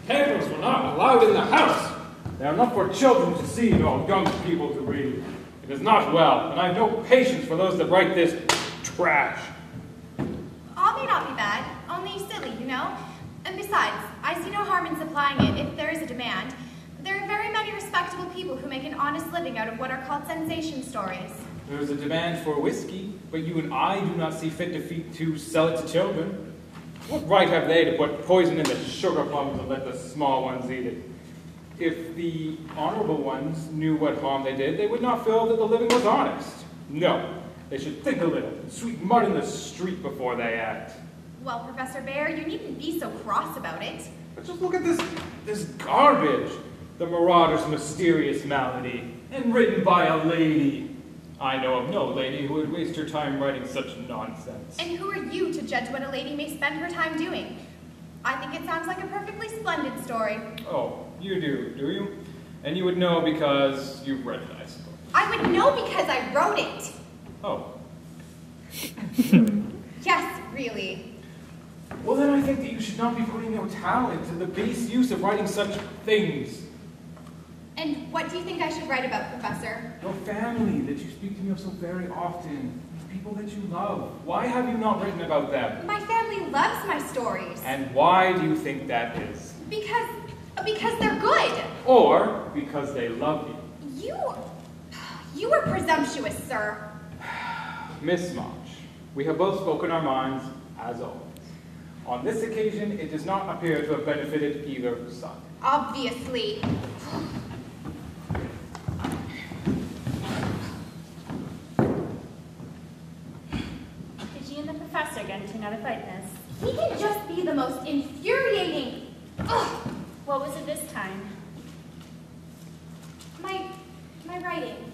Papers were not allowed in the house. They are not for children to see, nor young people to read. It is not well, and I have no patience for those that write this trash. All may not be bad, only silly, you know? And besides, I see no harm in supplying it if there is a demand. There are very many respectable people who make an honest living out of what are called sensation stories. There is a demand for whiskey, but you and I do not see fit to sell it to children. What right have they to put poison in the sugar plums and let the small ones eat it? If the honorable ones knew what harm they did, they would not feel that the living was honest. No, they should think a little, sweep mud in the street before they act. Well, Professor Bhaer, you needn't be so cross about it. But just look at this garbage. The Marauder's Mysterious Malady, and written by a lady. I know of no lady who would waste her time writing such nonsense. And who are you to judge what a lady may spend her time doing? I think it sounds like a perfectly splendid story. Oh, you do you? And you would know because you've read it, I suppose. I would know because I wrote it. Oh. Yes, really. Well, then I think that you should not be putting your talent to the base use of writing such things. And what do you think I should write about, Professor? Your family that you speak to me of so very often. People that you love. Why have you not written about them? My family loves my stories. And why do you think that is? Because they're good. Or because they love you. You are presumptuous, sir. Miss March, we have both spoken our minds, as always. On this occasion, it does not appear to have benefited either side. Obviously. Professor get into another fight this. He can just be the most infuriating. Ugh. What was it this time? My writing.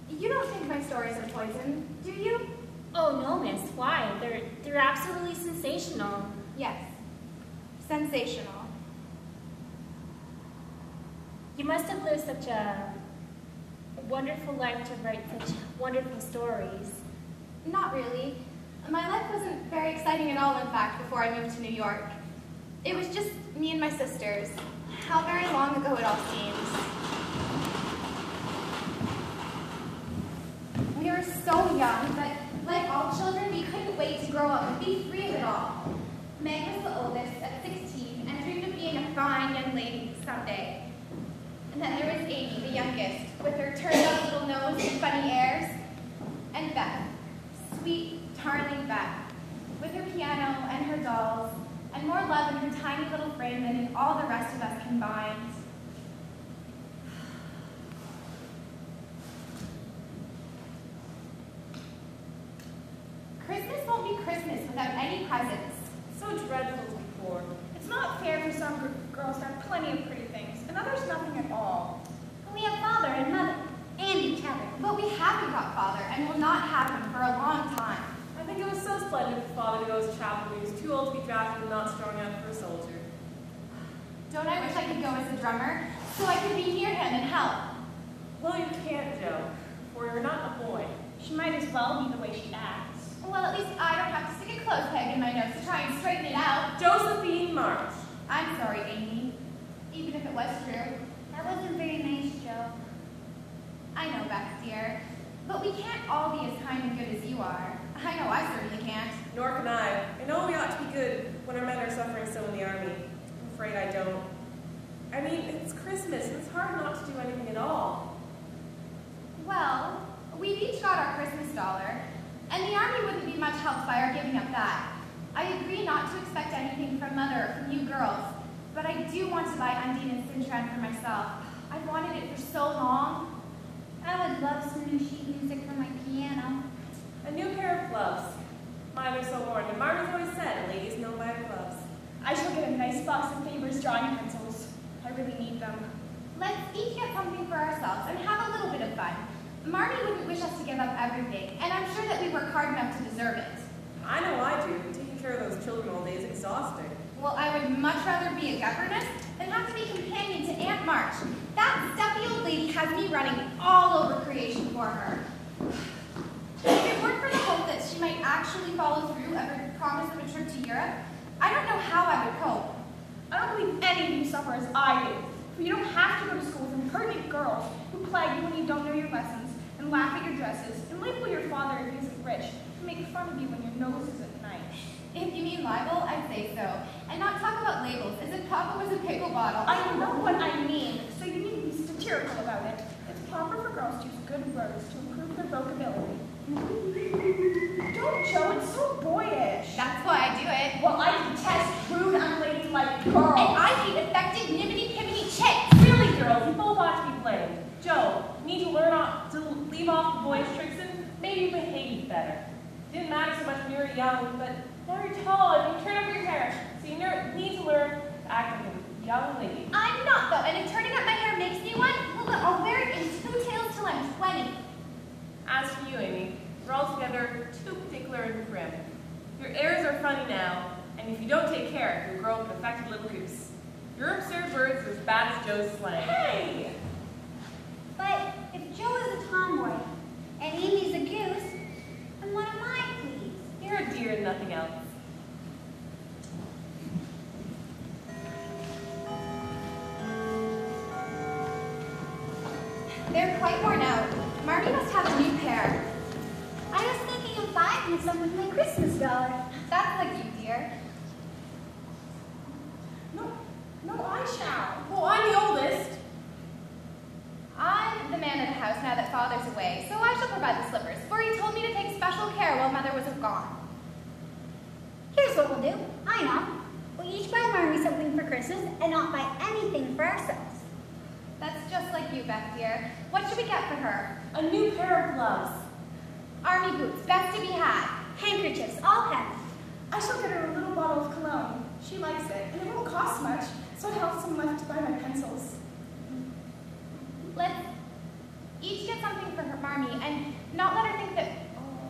You don't think my stories are poison, do you? Oh no, miss. Why? They're absolutely sensational. Yes. Sensational. You must have lived such a wonderful life to write such wonderful stories. Not really. My life wasn't very exciting at all, in fact, before I moved to New York. It was just me and my sisters. How very long ago it all seems. We were so young that, like all children, we couldn't wait to grow up and be free of it all. Meg was the oldest at 16 and dreamed of being a fine young lady someday. And then there was Amy, the youngest, with her turned-up little nose and funny airs. And Beth, sweet, darling Beth, with her piano and her dolls, and more love in her tiny little frame than in all the rest of us combined. Christmas won't be Christmas without any presents. So dreadful to be poor. It's not fair for some girls to have plenty of pretty things, and others nothing at all. We have father and mother, and each other. But we haven't got father, and will not have him for a long time. I think it was so splendid for father to go to chapel when he was too old to be drafted and not strong enough for a soldier. Don't I wish I could go as a drummer, so I could be near him and help? Well, you can't, Joe, for you're not a boy. She might as well be the way she acts. Well, at least I don't have to stick a clothes peg in my nose to try and straighten it out. Josephine March. I'm sorry, Amy. Even if it was true. That wasn't very nice, Joe. I know, Beth, dear. But we can't all be as kind and good as you are. I know I certainly can't. Nor can I. I know we ought to be good when our men are suffering so in the army. I'm afraid I don't. I mean, it's Christmas, and it's hard not to do anything at all. Well, we've each got our Christmas dollar, and the army wouldn't be much help by our giving up that. I agree not to expect anything from Mother or from you girls, but I do want to buy Undine and Cintran for myself. I've wanted it for so long. I would love some new sheet music for my piano. A new pair of gloves. Mine are so worn, and Marmie's always said ladies know by gloves. I shall get a nice box of Faber's drawing pencils. I really need them. Let's each get something for ourselves and have a little bit of fun. Marmie wouldn't wish us to give up everything, and I'm sure that we work hard enough to deserve it. I know I do. Taking care of those children all day is exhausting. Well, I would much rather be a governess than have to be companion to Aunt March. That stuffy old lady has me running all over creation for her. If it weren't for the hope that she might actually follow through of her promise of a trip to Europe, I don't know how I would cope. I don't not believe any of you suffer as I do. For you don't have to go to school with impertinent girls who plague you when you don't know your lessons, and laugh at your dresses, and label your father if he isn't rich, and make fun of you when your nose isn't nice. If you mean libel, I'd say so. And not talk about labels, as if Papa was a pickle bottle. I know what I mean, so you need to be satirical about it. It's proper for girls to use good words to improve their vocabulary. Don't, Joe, it's so boyish. That's why I do it. Well, I detest rude, unladylike girls. And I hate affected, nibbity-pibbity chicks. Really, girls, you both ought to be blamed. Joe, you need to learn to leave off the boyish tricks and maybe behave better. Didn't matter so much when you were young, but now you're tall and you turn over your hair, so you need to learn to act like a young lady. I'm not, though, and if turning up my hair makes me one, well, look, I'll wear it in 2 tails till I'm 20. As for you, Amy, you're altogether too particular and prim. Your airs are funny now, and if you don't take care, you'll grow up an affected little goose. Your absurd words are as bad as Joe's slang. Hey! But if Joe is a tomboy and Amy's a goose, then what am I, please? You're a dear and nothing else. They're quite worn out. Marmie must have a new pair. I was thinking of buying some with my Christmas dollar. That's like you, dear. No, I shall. Well, I'm the oldest. I'm the man of the house now that Father's away, so I shall provide the slippers, for he told me to take special care while Mother was gone. Here's what we'll do. I know. We'll each buy Marmie something for Christmas and not buy anything for ourselves. That's just like you, Beth, dear. What should we get for her? A new pair of gloves. Army boots, best to be had. Handkerchiefs, all pens. I shall get her a little bottle of cologne. She likes it, and it won't cost much, so I have some left to buy my pencils. Let's each get something for her, Marmie, and not let her think that.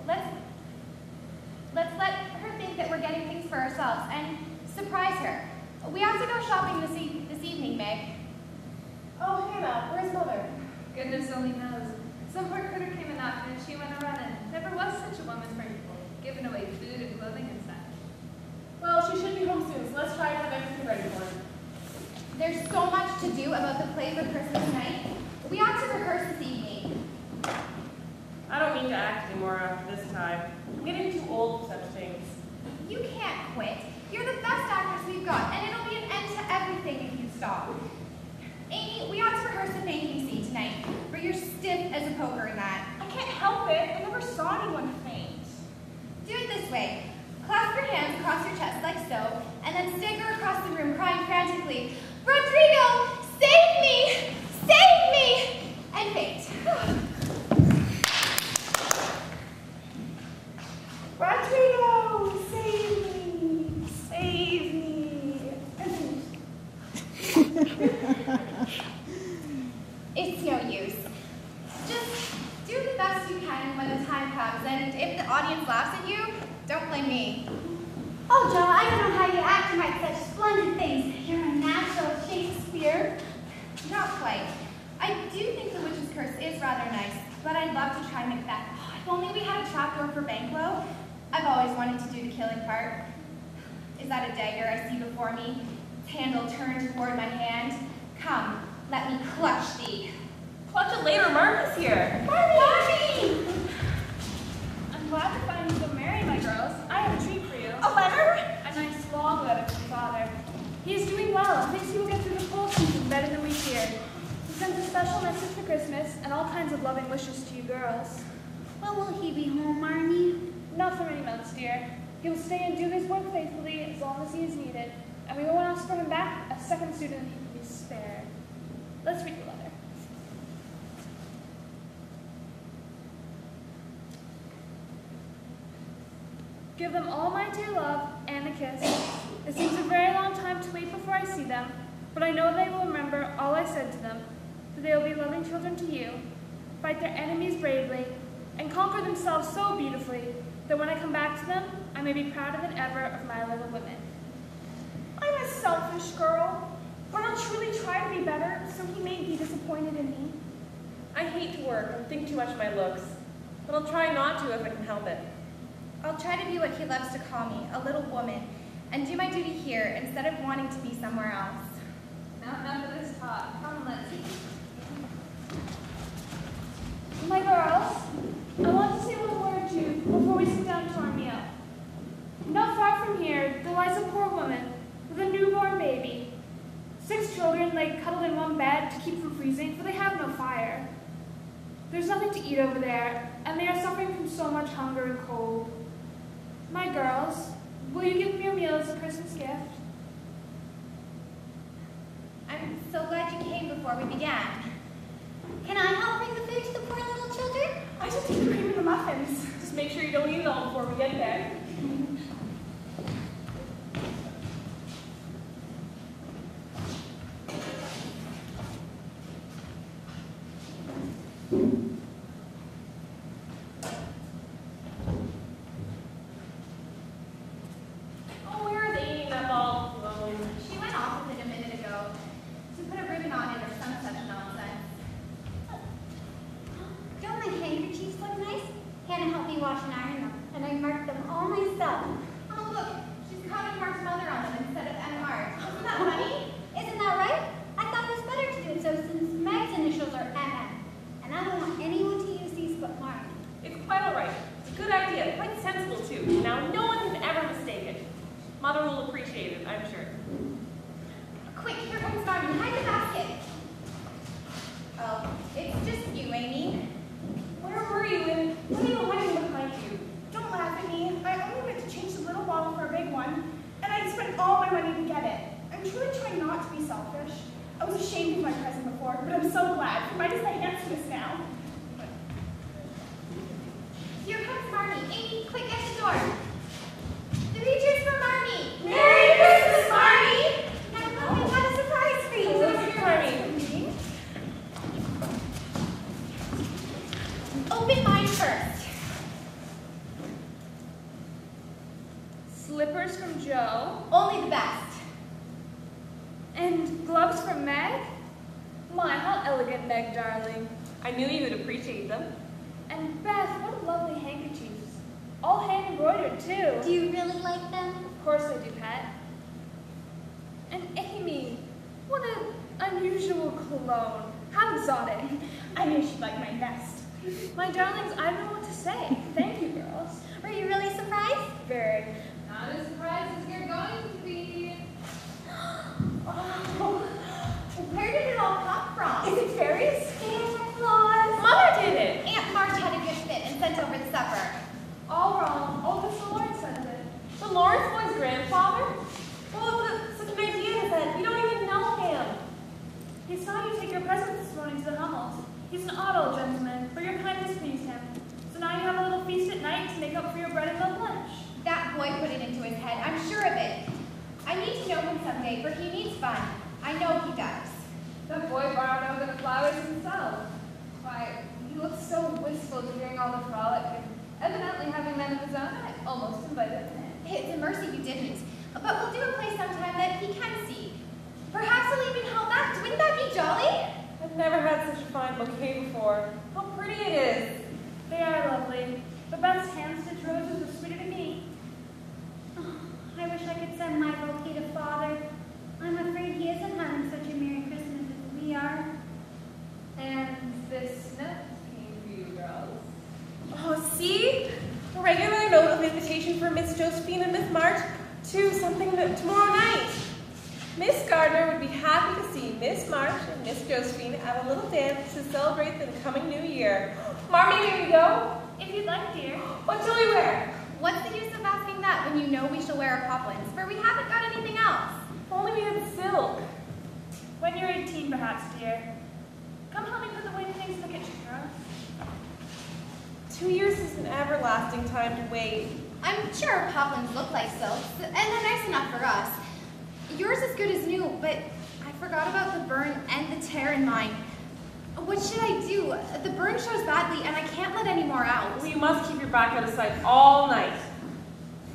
Let's let her think that we're getting things for ourselves and surprise her. We have to go shopping this evening, Meg. Oh, Hannah, where's Mother? Goodness only knows. Some poor critter came a knocking and she went a running. Never was such a woman for people, giving away food and clothing and such. Well, she should be home soon, so let's try to have everything ready for her. There's so much to do about the play for Christmas night. We ought to rehearse this evening. I don't mean to act anymore after this time. I'm getting too old for such things. You can't quit. You're the best actress we've got, and it'll be an end to everything if you stop. Amy, we ought to rehearse the fainting scene tonight, for you're stiff as a poker in that. I can't help it. I never saw anyone faint. Do it this way. Clasp your hands across your chest like so, and then stagger across the room crying frantically, "Rodrigo, save me! Save me!" and faint. Rodrigo, save me! Save me! And It's no use. Just do the best you can when the time comes, and if the audience laughs at you, don't blame me. Oh, Joe, I don't know how you act and write such splendid things. You're a natural at Shakespeare. Not quite. I do think The Witch's Curse is rather nice, but I'd love to try Macbeth. If only we had a trapdoor for Banquo. I've always wanted to do the killing part. Is that a dagger I see before me? Its handle turned toward my hand. Come, let me clutch thee. Clutch it later, Marmie's here. Marmie! I'm glad to find you so merry, my girls. I have a treat for you. a letter? A nice long letter from Father. He is doing well and thinks he will get through the whole season better than we feared. He sends a special message for Christmas and all kinds of loving wishes to you girls. When will he be home, Marmie? Not for many months, dear. He will stay and do his work faithfully as long as he is needed, and we won't ask for him back a second sooner than he can be spared. Let's read the letter. Give them all my dear love and a kiss. It seems a very long time to wait before I see them, but I know they will remember all I said to them, that they will be loving children to you, fight their enemies bravely, and conquer themselves so beautifully that when I come back to them, I may be prouder than ever of my little women. I'm a selfish girl, but I'll truly try to be better so he may be disappointed in me. I hate to work and think too much of my looks, but I'll try not to if I can help it. I'll try to be what he loves to call me, a little woman, and do my duty here instead of wanting to be somewhere else. Now enough of this talk. Come and let's eat. My girls, I want to say one word to you before we sit down to our meal. Not far from here, there lies a poor woman with a newborn baby. 6 children lay cuddled in one bed to keep from freezing, for they have no fire. There's nothing to eat over there, and they are suffering from so much hunger and cold. My girls, will you give me your meal as a Christmas gift? I'm so glad you came before we began. Can I help bring the food to the poor little children? I just eat the cream and the muffins. Just make sure you don't eat it all before we get there. Oh, where are they eating that ball alone? She went off with it a minute ago to put a ribbon on it or some such nonsense. Don't my handkerchiefs look nice? Hannah helped me wash and iron them, and I marked them all myself. Oh, look, she's counting Mark's mother on them instead of M. Mark. Isn't that funny? Isn't that right? I thought it was better to do it so since Meg's initials are MM, and I don't want anyone to use these but Mark. It's quite all right. It's a good idea, quite sensible too. Now no one can ever mistake it. Mother will appreciate it, I'm sure. Quick, here comes Marmie. Hide the basket. Oh, it's just you, Amy. Where were you and what are you hiding behind you? Don't laugh at me. I only went to change the little bottle for a big one, and I spent all my money to get it. I'm truly trying not to be selfish. I was ashamed of my present before, but I'm so glad. Mine is the handsomest now. Here comes Marmie. Amy, quick, get the door. 3 cheers for Marmie. Merry Christmas, Marmie! Now, we got a surprise for you. What's your Marmie? Open mine first. Slippers from Joe, Only the best. and gloves from Meg? My, how elegant, Meg, darling. I knew you would appreciate them. And Beth, what lovely handkerchiefs. All hand embroidered, too. Do you really like them? Of course I do, Pat. And Amy, what an unusual cologne. How exotic. I knew she'd like mine best. My darlings, I don't know what to say. Thank you, girls. Were you really surprised? Very. Not as surprised as you're going to be. Oh, where did it all come from? Is it fairies? Santa Claus. Mother did it. Aunt Marge had a good fit and sent over the supper. All wrong. Oh, Mr. Lawrence sent it. The Lawrence boy's grandfather? Well, what such an idea is that? You don't even know him. He saw you take your presents this morning to the Hummels. He's an odd old gentleman, but your kindness pleased him. So now you have a little feast at night to make up for your bread and milk lunch. That boy put it into his head. I'm sure of it. I need to know him someday, for he needs fun. I know he does. The boy borrowed over the flowers himself. Why, he looked so wistful during all the frolic, and evidently having men of his own, I almost invited him. It's a mercy you didn't. But we'll do a play sometime that he can see. Perhaps he'll even help act. Wouldn't that be jolly? I've never had such a fine bouquet before. How pretty it is. They are lovely. The Beth's hand-stitched roses are sweeter to me. Oh, I wish I could send my bouquet to Father. I'm afraid he isn't having such a Merry Christmas as we are. And this note came for you, girls. Oh, see? A regular note of invitation for Miss Josephine and Miss March to something tomorrow night. Miss Gardner would be happy to see Miss March and Miss Josephine at a little dance to celebrate the coming new year. Marmie, may we go? If you'd like, dear. What shall we wear? What's the use of asking that when you know we shall wear our poplins? For we haven't got anything else. If only we had silk. When you're 18, perhaps, dear. Come help me put the waiting things in the kitchen, girls. 2 years is an everlasting time to wait. I'm sure poplins look like silks, and they're nice enough for us. Yours is good as new, but I forgot about the burn and the tear in mine. What should I do? The burn shows badly, and I can't let any more out. Well, you must keep your back out of sight all night.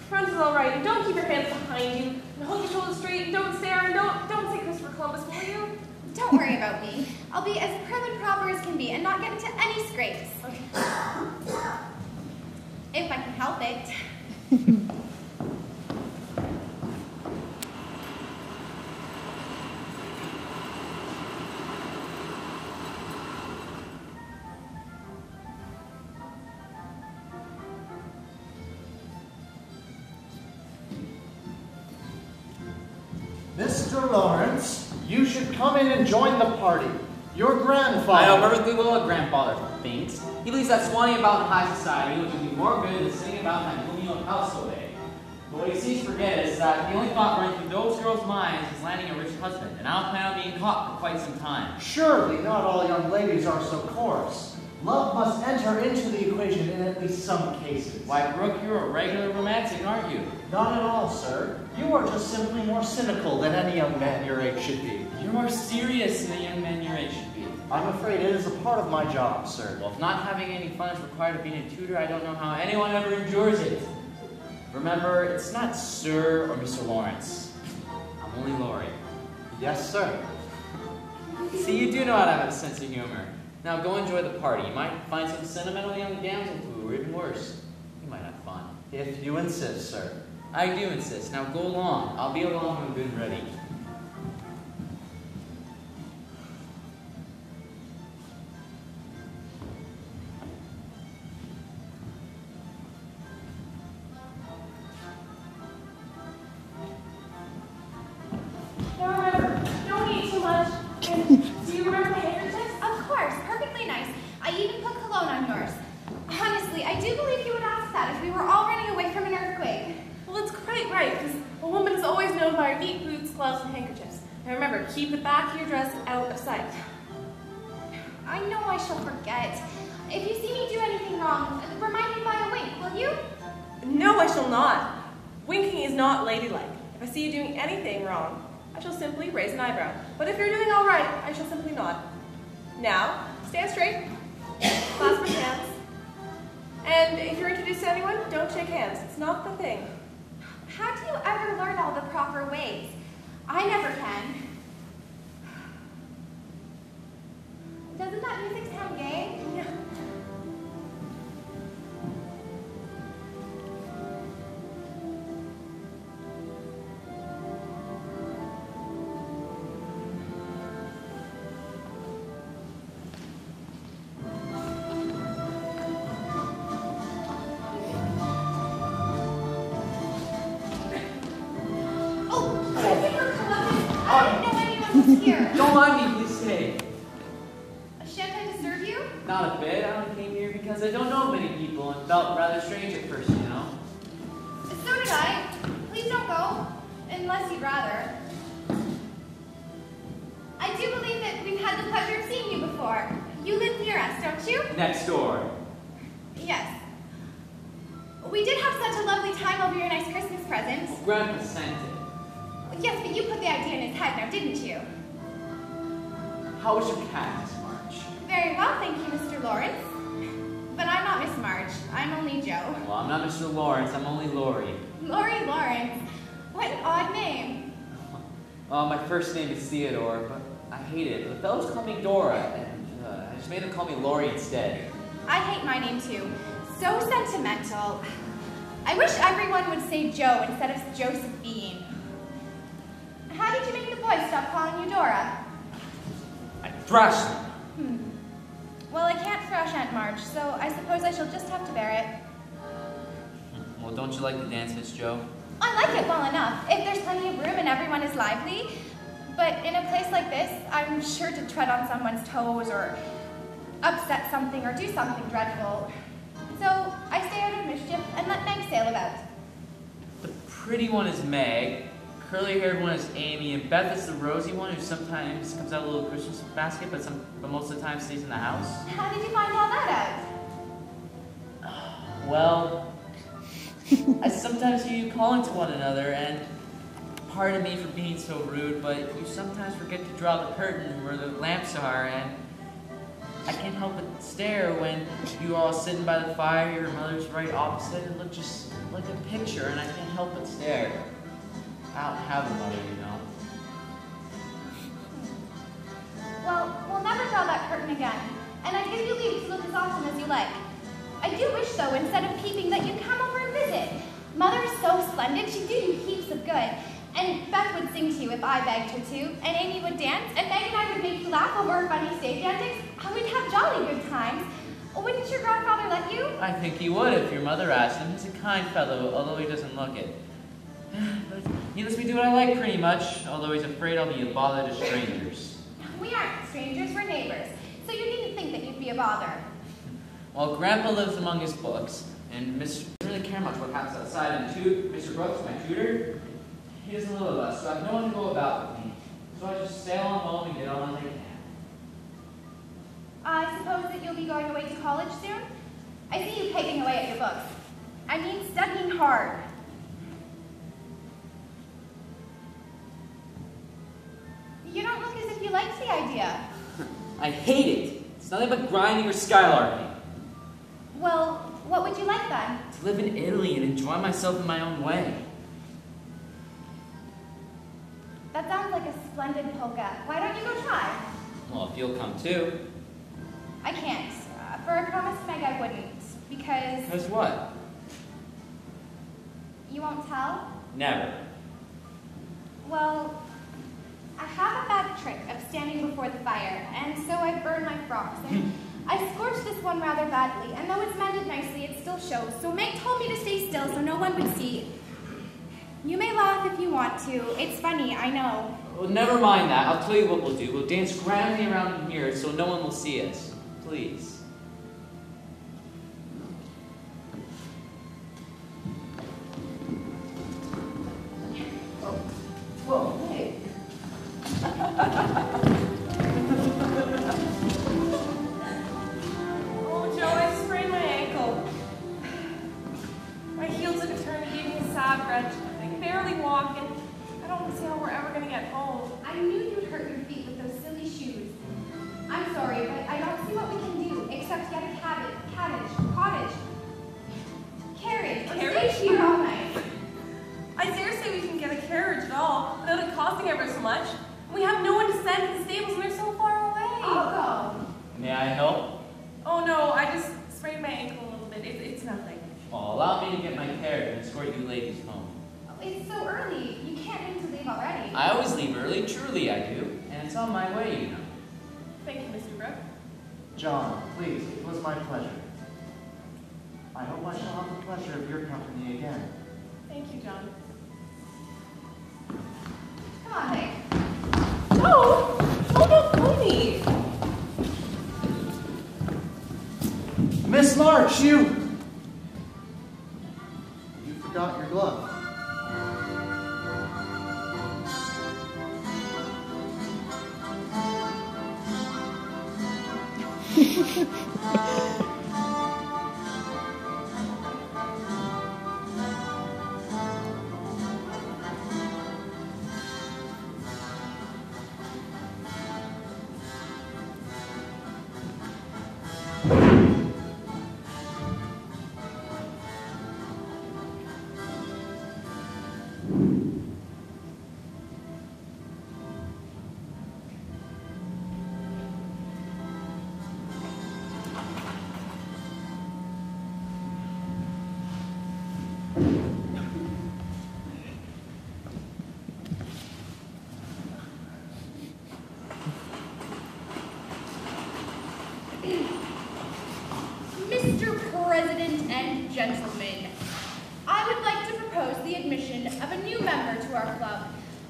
Front is all right, and don't keep your hands behind you. And hold your shoulders straight, and don't stare, and don't say Christopher Columbus, will you? Don't worry about me. I'll be as prim and proper as can be, and not get into any scrapes. Okay. If I can help it. Mr. Lawrence, you should come in and join the party. Your grandfather... I know perfectly well what grandfather thinks. He believes that swanning about in high society will do me more good than sitting about in that gloomy old house all day. But what he seems to forget is that the only thought running through those girls' minds is landing a rich husband, and I don't plan on being caught for quite some time. Surely not all young ladies are so coarse. Love must enter into the equation in at least some cases. Why, Brooke, you're a regular romantic, aren't you? Not at all, sir. You are just simply more cynical than any young man your age should be. You're more serious than a young man your age should be. I'm afraid it is a part of my job, sir. Well, if not having any fun is required of being a tutor, I don't know how anyone ever endures it. Remember, it's not Sir or Mr. Lawrence. I'm only Laurie. Yes, sir. See, you do know how to have a sense of humor. Now go enjoy the party. You might find some sentimental young damsel who, or even worse, you might have fun. If you insist, sir. I do insist. Now go along. I'll be along when I'm good and ready. Now remember, don't eat too much. And do you remember the handkerchiefs? Of course, perfectly nice. I even put cologne on yours. Honestly, I do believe you would ask that if we were all running away from an earthquake. Well, it's quite right, because a woman is always known by her neat boots, gloves, and handkerchiefs. And remember, keep the back of your dress out of sight. I know I shall forget. If you see me do anything wrong, remind me by a wink, will you? No, I shall not. Winking is not ladylike. If I see you doing anything wrong, I shall simply raise an eyebrow. But if you're doing all right, I shall simply nod. Now, stand straight, clasp your hands, and if you're introduced to anyone, don't shake hands. It's not the thing. How do you ever learn all the proper ways? I never can. Doesn't that music sound gay? Yeah. Here. Don't mind me, please stay. Shan't I disturb you? Not a bit. I only came here because I don't know many people and felt rather strange at first, you know. So did I. Please don't go, unless you'd rather. I do believe that we've had the pleasure of seeing you before. You live near us, don't you? Next door. Yes. We did have such a lovely time over your nice Christmas presents. Well, Grandpa sent it. Yes, but you put the idea in his head now, didn't you? How was your cat, Miss March? Very well, thank you, Mr. Lawrence. But I'm not Miss March. I'm only Joe. Well, I'm not Mr. Lawrence. I'm only Laurie. Laurie Lawrence. What an odd name. Well, my first name is Theodore, but I hate it. The fellows call me Dora, and I just made them call me Laurie instead. I hate my name, too. So sentimental. I wish everyone would say Joe instead of Josephine. How did you make the boys stop calling you Dora? I thrashed them. Well, I can't thrash Aunt March, so I suppose I shall just have to bear it. Well, don't you like the dance, Miss Joe? I like it well enough, if there's plenty of room and everyone is lively. But in a place like this, I'm sure to tread on someone's toes or upset something or do something dreadful. So I stay out of mischief and let Meg sail about. The pretty one is Meg. Curly-haired one is Amy, and Beth is the rosy one who sometimes comes out of a little Christmas basket, but most of the time stays in the house. How did you find all that out? Well, I sometimes hear you calling to one another, and pardon me for being so rude, but you sometimes forget to draw the curtain where the lamps are, and I can't help but stare when you are all sitting by the fire, your mother's right opposite, and look just like a picture, and I can't help but stare. I don't have a mother, you know. Well, we'll never draw that curtain again, and I give you leave to look as often as you like. I do wish, though, instead of peeping, that you'd come over and visit. Mother is so splendid, she'd do you heaps of good. And Beth would sing to you if I begged her to, and Amy would dance, and Meg and I would make you laugh over her funny stage antics, and we'd have jolly good times. Wouldn't your grandfather let you? I think he would if your mother asked him. He's a kind fellow, although he doesn't look it. But he lets me do what I like pretty much, although he's afraid I'll be a bother to strangers. We aren't strangers, we're neighbors. So you needn't think that you'd be a bother. Well, Grandpa lives among his books, and Mr. doesn't really care much what happens outside, and Mr. Brooks, my tutor, he doesn't live with us, so I have no one to go about with me. So I just sail on home and get on as I can. I suppose that you'll be going away to college soon? I see you pegging away at your books. I mean, studying hard. You don't look as if you liked the idea. I hate it. It's nothing but grinding or skylarking. Well, what would you like then? To live in Italy and enjoy myself in my own way. That sounds like a splendid polka. Why don't you go try? Well, if you'll come too. I can't. For a promise to Meg, I wouldn't. Because... Because what? You won't tell? Never. Well, I have a bad trick of standing before the fire, and so I burn my frocks. And I scorched this one rather badly, and though it's mended nicely, it still shows. So Meg told me to stay still so no one would see. You may laugh if you want to. It's funny, I know. Well, never mind that. I'll tell you what we'll do. We'll dance grandly around in here so no one will see us. Please. Oh, whoa, hey. Oh, Joe, I sprained my ankle. My heel took a turn and gave me a sad wrench. I can barely walk, and I don't see how we're ever going to get home. I knew you'd hurt your feet with those silly shoes. I'm sorry, but I don't see what we can do except get a cottage, carriage, or stay here all night. I dare say we can get a carriage at all without it costing ever so much. We have no one to send to the stables, and they're so far away. I'll go. May I help? Oh no, I just sprained my ankle a little bit. It's nothing. Well, allow me to get my carriage and escort you ladies home. Oh, it's so early. You can't aim to leave already. I always leave early, truly I do. And it's on my way, you know. Thank you, Mr. Brooke. John, please, it was my pleasure. I hope I shall have the pleasure of your company again. Thank you, John. Come on, Meg. No! Oh, don't pull me! Miss March, you forgot your glove. Mr. President and gentlemen, I would like to propose the admission of a new member to our club,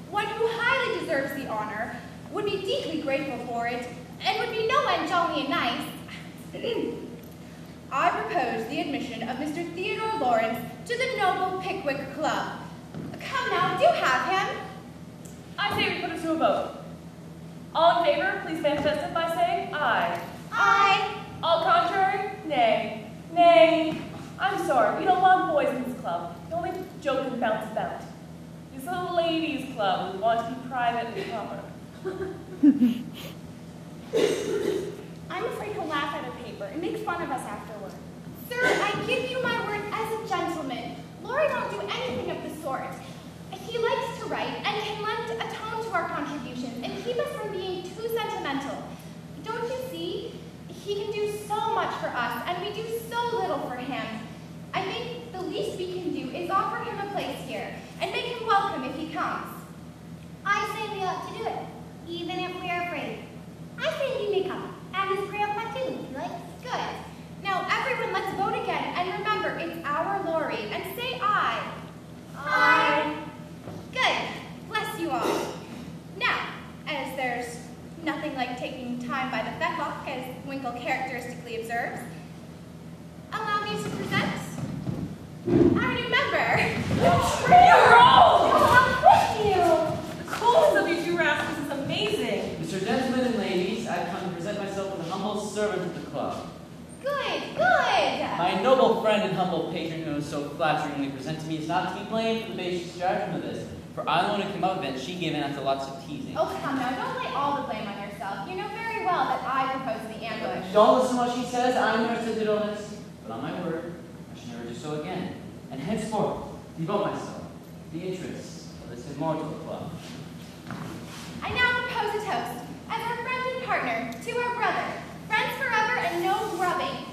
one who highly deserves the honor, would be deeply grateful for it, and would be no end jolly and nice. I propose the admission of Mr. Theodore Lawrence to the Noble Pickwick Club. Come now, do have him. I say we put it to a vote. All in favor, please manifest it by saying aye. Aye. All contrary, nay. Nay. I'm sorry, we don't want boys in this club. We only joke and bounce about. It's a ladies' club. We want to be private and proper. I'm afraid he'll laugh at a paper and make fun of us afterward. Sir, I give you my word as a gentleman. Laurie won't do anything of the sort. He likes to write and can lend a tone to our contributions and keep us from being too sentimental. Don't you see? He can do so much for us, and we do so little for him. I think the least we can do is offer him a place here and make him welcome if he comes. I say we ought to do it, even if we are afraid. I say he may come, and his grandpa too, if he likes. Good. Now, everyone, let's vote again, and remember, it's our Laurie, and say aye. Aye. friend and humble patron who is so flatteringly presented to me is not to be blamed for the base stratagem of this. For I'm the one who came up with it, she gave in after lots of teasing. Oh, come now, don't lay all the blame on yourself. You know very well that I proposed the ambush. Don't listen to what she says. I'm never to do all this. But on my word, I shall never do so again. And henceforth, devote myself to the interests of this immortal club. I now propose a toast, as our friend and partner, to our brother. Friends forever and no grubbing.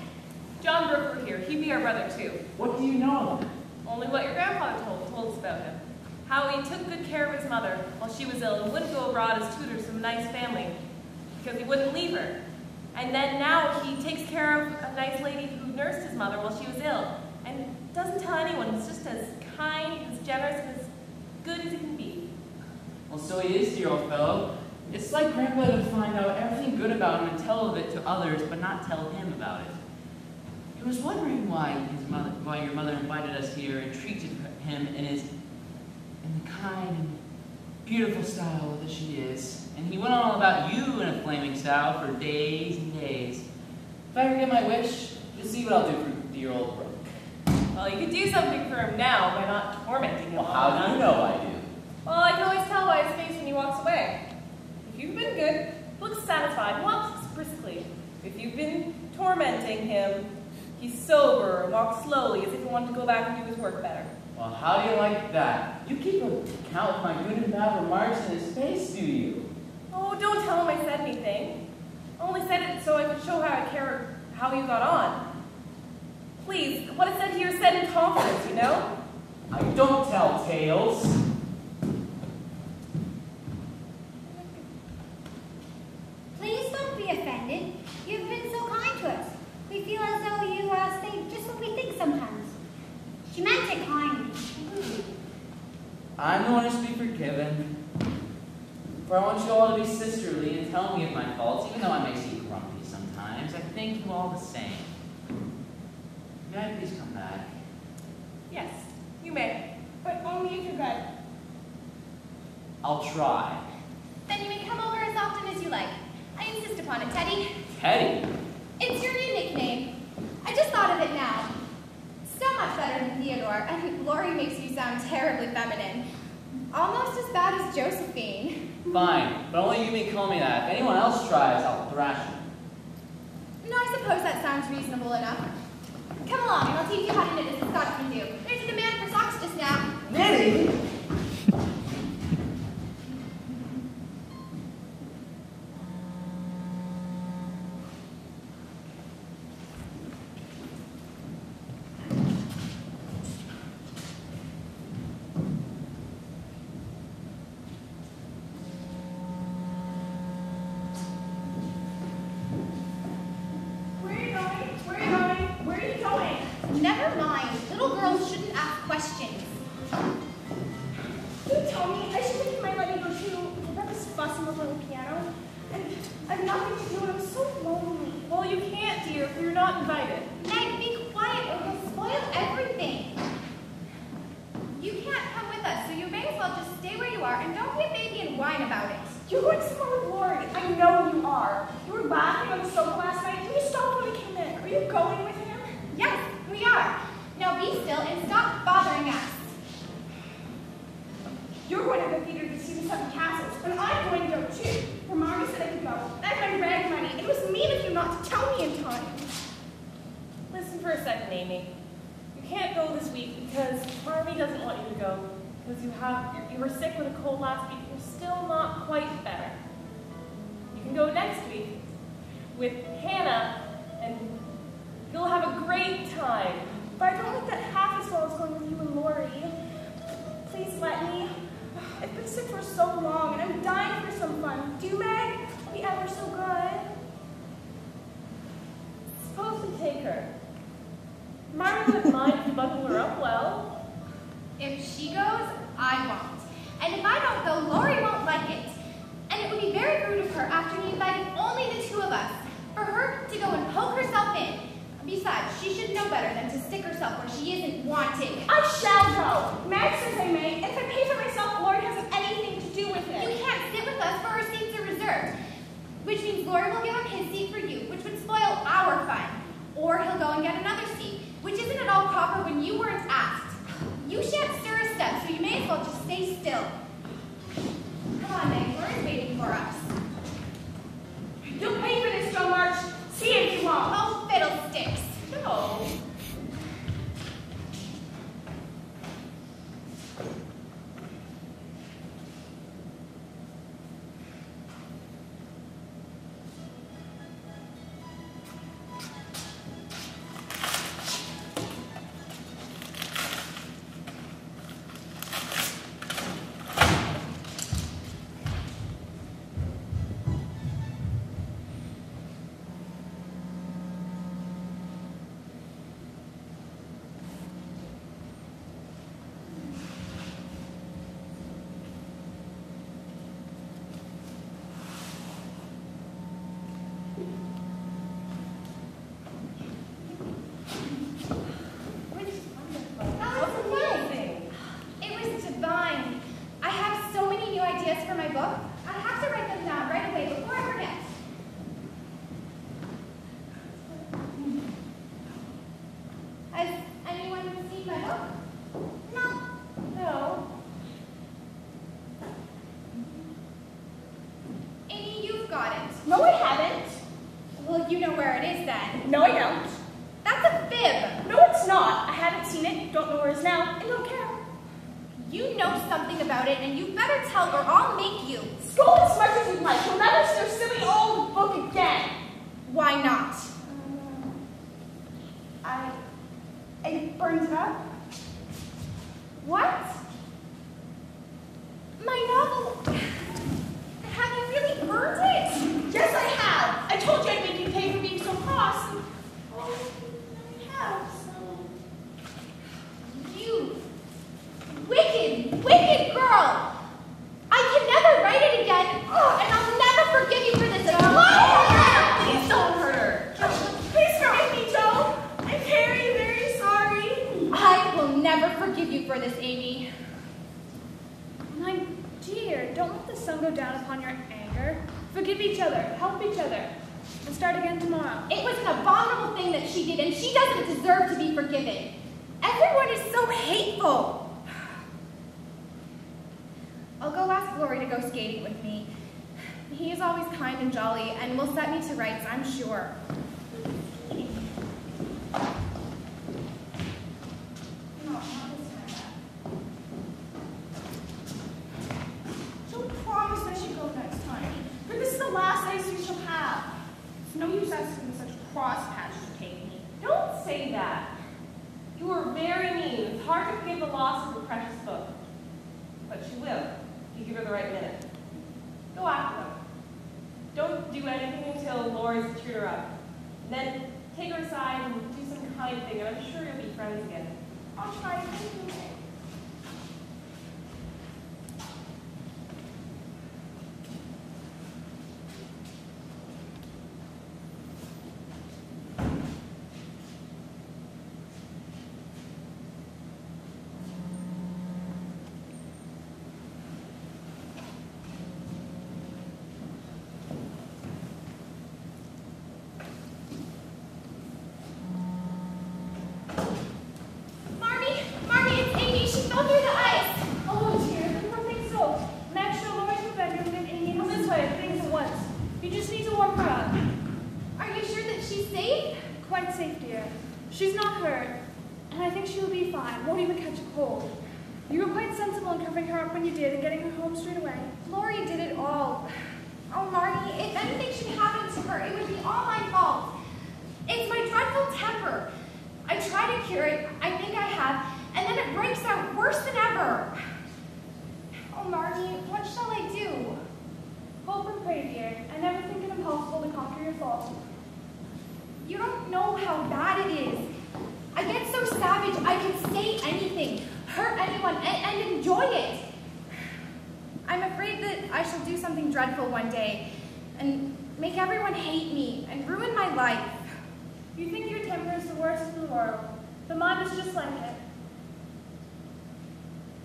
John Brooke were here. He'd be our brother, too. What do you know of him? Only what your grandfather told us about him. How he took good care of his mother while she was ill and wouldn't go abroad as tutor to some nice family because he wouldn't leave her. And then now he takes care of a nice lady who nursed his mother while she was ill and doesn't tell anyone. He's just as kind, as generous, and as good as he can be. Well, so he is, dear old fellow. It's like Grandpa to find out everything good about him and tell of it to others, but not tell him about it. He was wondering why your mother invited us here and treated him in the kind and beautiful style that she is. And he went on about you in a flaming style for days and days. If I ever get my wish, you'll see what I'll do for dear old Brooke. Well, you could do something for him now by not tormenting him. Well, how do you know I do? Well, I can always tell by his face when he walks away. If you've been good, he looks satisfied, walks briskly. If you've been tormenting him, he's sober and walks slowly as if he wanted to go back and do his work better. Well, how do you like that? You keep account of my good and bad remarks in his face, do you? Oh, don't tell him I said anything. I only said it so I could show how I care how you got on. Please, what I said here is said in confidence, you know? I don't tell tales. Please don't be offended. You've been so kind to us. We feel as though you say just what we think sometimes. She meant it kindly. I'm the one who should be forgiven. For I want you all to be sisterly and tell me of my faults, even though I may seem grumpy sometimes. I think you all the same. May I please come back? Yes, you may. But only if you're good. I'll try. Then you may come over as often as you like. I insist upon it, Teddy. Teddy? It's your new nickname. I just thought of it now. So much better than Theodore, and Laurie makes you sound terribly feminine. Almost as bad as Josephine. Fine, but only you may call me that. If anyone else tries, I'll thrash him. No, I suppose that sounds reasonable enough. Come along, and I'll teach you how to knit as a Scotchman do. There's a demand for socks just now. Knitting? Never mind. Little girls shouldn't ask questions. You tell me I should make my letting go too. About this fuss on the little piano. And I have nothing to do and I'm so lonely. Well, you can't, dear, if you're not invited. Meg, be quiet or you'll spoil everything. You can't come with us, so you may as well just stay where you are and don't be a baby and whine about it. You're going somewhere with Laurie. I know you are. You were laughing on the sofa last night. You stopped when I came in. Are you going with him? Yes, we are. Now be still and stop bothering us. You're going to the theater to see the Seven Castles, and I'm going to go too. For Marmie said I could go. I had my rag money. It was mean of you not to tell me in time. Listen for a second, Amy. You can't go this week because Marmie doesn't want you to go because you were sick with a cold last week. You're still not quite better. You can go next week with Hannah, and you'll have a great time. But I don't like that half as well as going with you and Laurie. Please let me. I've been sick for so long, and I'm dying for some fun. Do, Meg? Be ever so good. Suppose we take her. Marmie wouldn't mind if you bundle her up well. If she goes, I won't. And if I don't go, Laurie won't like it. And it would be very rude of her after we invited only the two of us, for her to go and poke herself in. Besides, she should know better than to stick herself where she isn't wanted. I shall go. Meg says I may, and if I pay for myself, Laurie hasn't anything to do with it. You can't sit with us, for our seats are reserved. Which means Laurie will give up his seat for you, which would spoil our fun. Or he'll go and get another seat. which isn't at all proper when you weren't asked. You shan't stir a step, so you may as well just stay still. Come on, Meg, Laurie's waiting for us. You'll pay for this, Joe March. See if you won't. Oh, fiddlesticks. No.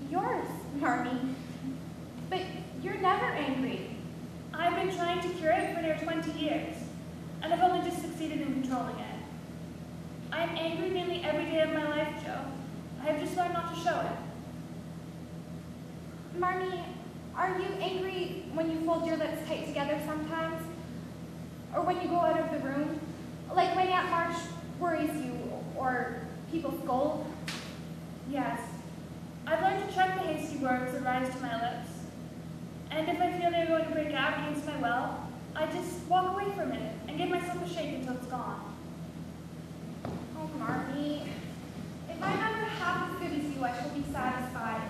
Yours, Marmie. But you're never angry. I've been trying to cure it for near 20 years, and I've only just succeeded in controlling it. I am angry nearly every day of my life, Joe. I have just learned not to show it. Marmie, are you angry when you fold your lips tight together sometimes? Or when you go out of the room? Like when Aunt March worries you, or people scold? Yes. I've learned to check the hasty words that rise to my lips. And if I feel they're going to break out against my will, I just walk away for a minute and give myself a shake until it's gone. Oh, Marmie, if I'm ever half as good as you, I shall be satisfied.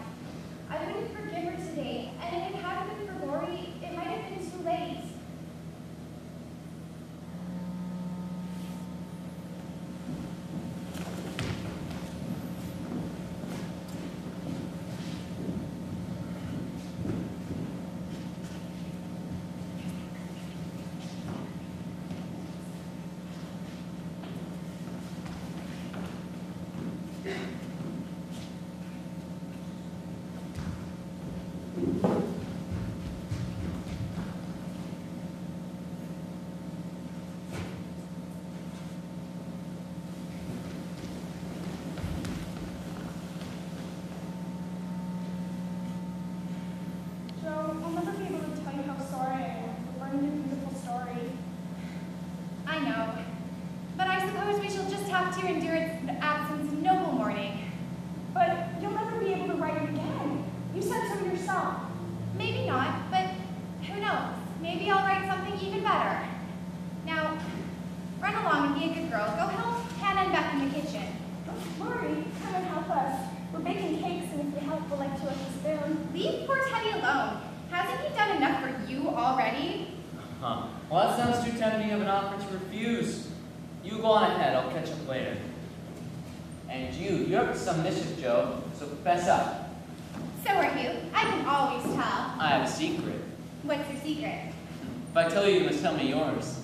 I wouldn't forgive her today, and if it hadn't been for Laurie, it might have been too late. To endure its absence in noble mourning. But you'll never be able to write it again. You said so yourself. Maybe not, but who knows? Maybe I'll write something even better. Now, run along and be a good girl. Go help Hannah and Beth in the kitchen. Oh, Laurie, come and help us. We're baking cakes, and if you help, we'll let you with the spoon. Leave poor Teddy alone. Hasn't he done enough for you already? Well, that sounds too tempting of an offer to refuse. You go on ahead, I'll catch up later. And you're up to some mischief, Joe, so fess up. So are you. I can always tell. I have a secret. What's your secret? If I tell you, you must tell me yours.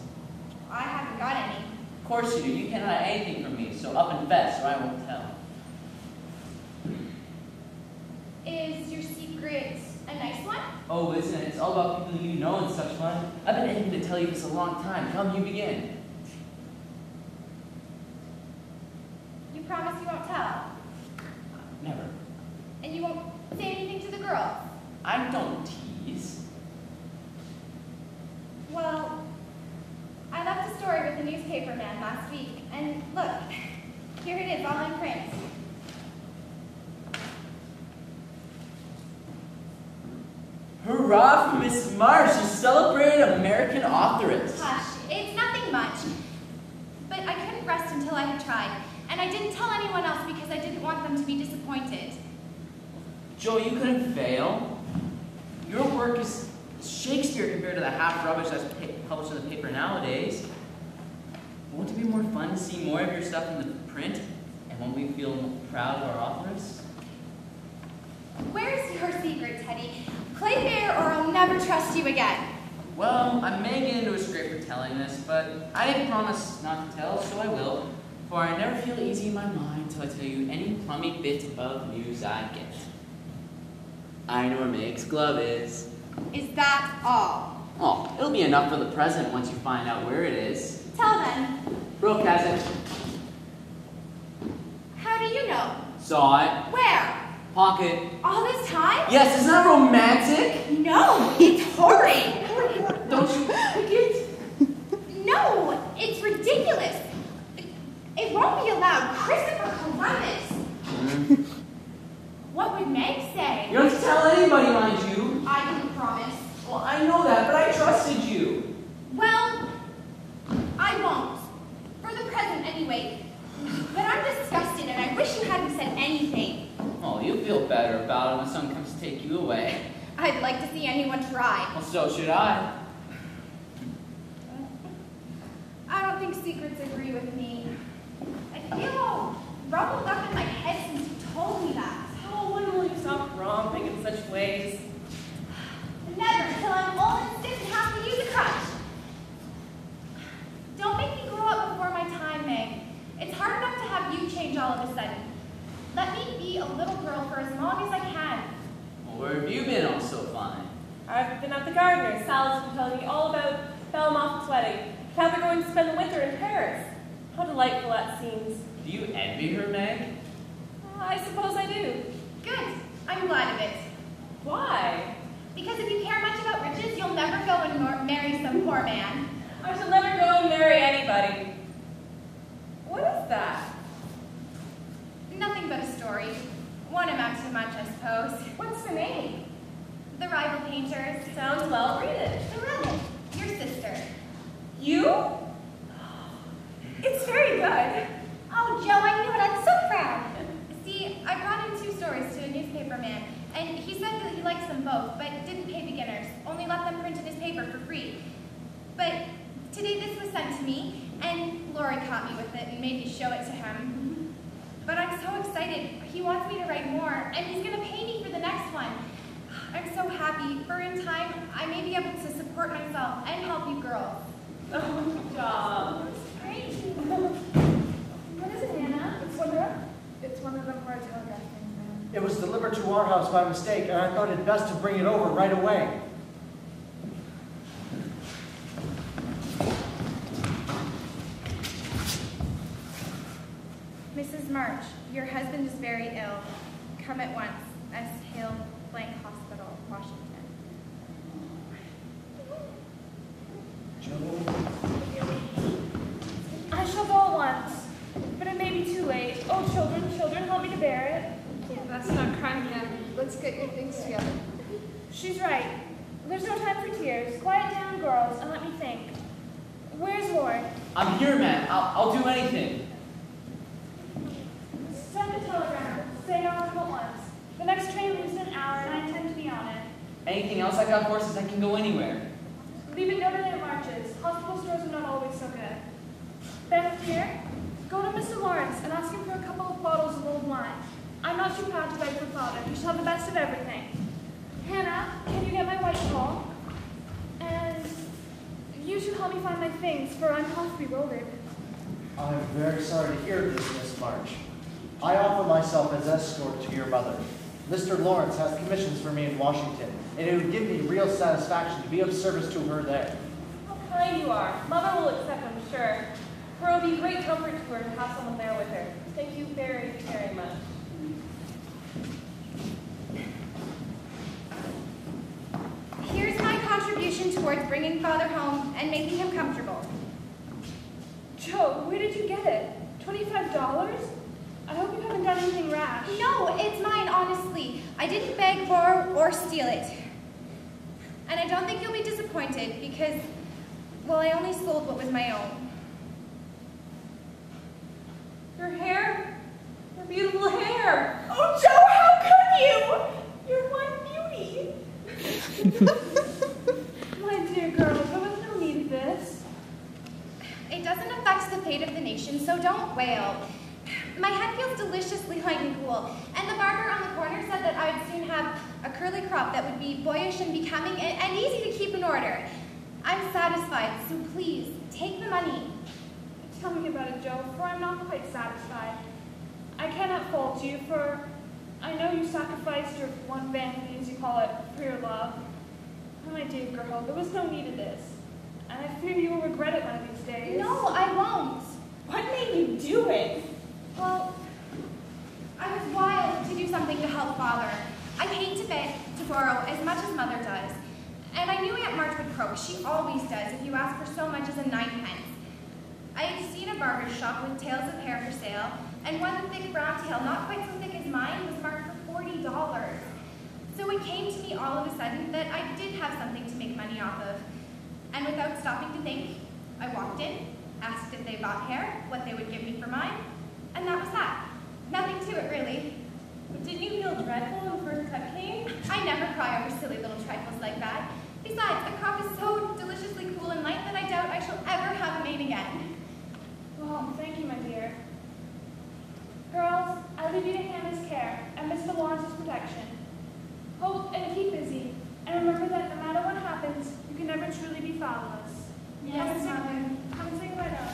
I haven't got any. Of course you do. You can't hide anything from me, so up and fess, or I won't tell. Is your secret a nice one? Oh, listen, it's all about people you know and such fun. I've been aiming to tell you this a long time. Come, you begin. You promise you won't tell? Never. And you won't say anything to the girls? I don't tease. Well, I left a story with the newspaper man last week, and look, here it is, all in print. Hurrah for Miss Marsh, a celebrated American authoress. Hush, it's nothing much. But I couldn't rest until I had tried, and I didn't tell anyone else because I didn't want them to be disappointed. Joe, you couldn't fail. Your work is Shakespeare compared to the half rubbish that's published in the paper nowadays. Won't it be more fun to see more of your stuff in the print? And won't we feel proud of our authoress? Where's your secret, Teddy? Play fair or I'll never trust you again. Well, I may get into a scrape for telling this, but I didn't promise not to tell, so I will. For I never feel easy in my mind till I tell you any plummy bit of news I get. I know where Meg's glove is. Is that all? Oh, it'll be enough for the present once you find out where it is. Tell them. Brooke has it. How do you know? Saw it. Where? Pocket. All this time? Yes, isn't that romantic? No, it's horrid. Don't you like it? No, it's ridiculous. It won't be allowed. Christopher Columbus. What would Meg say? You don't have to tell anybody, mind you. I didn't promise. Well, I know that, but I trusted you. Well, I won't. For the present, anyway. But I'm disgusted, and I wish you hadn't said anything. Oh, you'll feel better about it when someone comes to take you away. I'd like to see anyone try. Well, so should I. I don't think secrets agree with me. I feel all rumbled up in my head since you told me that. Oh, when will you stop romping in such ways? Never, till I'm old and stiff and have to use a crutch. Don't make me grow up before my time, Meg. It's hard enough to have you change all of a sudden. Let me be a little girl for as long as I can. Well, where have you been all so fine? I've been at the gardener's. Sal's been telling me all about Belmont's wedding. How they're going to spend the winter in Paris. How delightful that seems. Do you envy her, Meg? I suppose I do. Good. I'm glad of it. Why? Because if you care much about riches, you'll never go and marry some poor man. I shall never go and marry anybody. What is that? Nothing but a story. One amount too much, I suppose. What's the name? The Rival Painters. Sounds well. Read it. The Rebel. Your sister. You? It's very good. Oh, Joe, I knew it. I'm so proud. See, I brought in 2 stories to a newspaper man, and he said that he likes them both, but didn't pay beginners, only let them print in his paper for free. But today this was sent to me, and Laurie caught me with it and made me show it to him. But I'm so excited. He wants me to write more, and he's going to pay me for the next one. I'm so happy, for in time, I may be able to support myself and help you girls. Oh, good job. Great. What is it, Hannah? It's one of them for a telegraph things, man. It was delivered to our house by mistake, and I thought it best to bring it over right away. Mrs. March, your husband is very ill. Come at once. S. Hill Blank Hospital, Washington. I shall go at once, but it may be too late. Oh, children, help me to bear it. That's not crime yet. Let's get your things together. She's right. There's no time for tears. Quiet down, girls, and let me think. Where's Laurie? I'm here, man. I'll do anything. Send a telegram. Say I'll come at once. The next train leaves in an hour, and I intend to be on it. Anything else? I got horses. I can go anywhere. Leave it noted in marches. Hospital stores are not always so good. Beth, here, go to Mr. Lawrence and ask him for a couple of bottles of old wine. I'm not too proud to beg for father. He shall have the best of everything. Hannah, can you get my white shawl? And you should help me find my things, for I'm half bewildered. I'm very sorry to hear this, Miss March. I offer myself as escort to your mother. Mr. Lawrence has commissions for me in Washington, and it would give me real satisfaction to be of service to her there. How kind you are. Mother will accept, I'm sure. For it will be great comfort to her to have someone there with her. Thank you very, very much. Here's my contribution towards bringing Father home and making him comfortable. Joe, where did you get it? $25? I hope you haven't done anything rash. No, it's mine, honestly. I didn't beg, borrow, or steal it. And I don't think you'll be disappointed because, well, I only sold what was my own. Your hair? Your beautiful hair. Oh, Joe, how could you? You're one beauty. My dear girl, there was no need of this. It doesn't affect the fate of the nation, so don't wail. My head feels deliciously light and cool, and the barber on the corner said that I'd soon have a curly crop that would be boyish and becoming and easy to keep in order. I'm satisfied, so please, take the money. Tell me about it, Joe, for I'm not quite satisfied. I cannot fault you, for I know you sacrificed your one vanity, as you call it, for your love. Oh, my dear girl, there was no need of this, and I fear you will regret it one of these days. No, I won't. What made you do it? Well, I was wild to do something to help Father. I hate to beg, to borrow as much as Mother does. And I knew Aunt March would croak. She always does if you ask for so much as a 9 pence. I had seen a barber's shop with tails of hair for sale, and one thick brown tail, not quite so thick as mine, was marked for $40. So it came to me all of a sudden that I did have something to make money off of. And without stopping to think, I walked in, asked if they bought hair, what they would give me for mine, and that was that. Nothing to it, really. But didn't you feel dreadful when the first cut came? I never cry over silly little trifles like that. Besides, a crop is so deliciously cool and light that I doubt I shall ever have a maid again. Well, thank you, my dear. Girls, I leave you to Hannah's care and Mr. Lawrence's protection. Hope and keep busy, and remember that no matter what happens, you can never truly be fatherless. Yes, Mother. Come and say goodbye to us.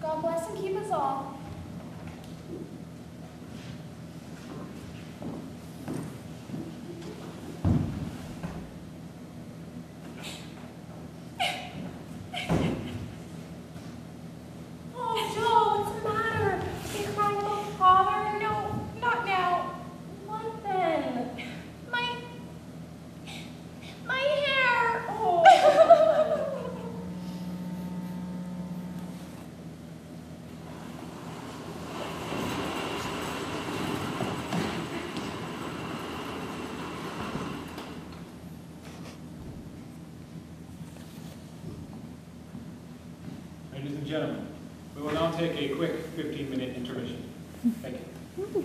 God bless and keep us all. gentlemen, we will now take a quick 15-minute intermission. Thank you.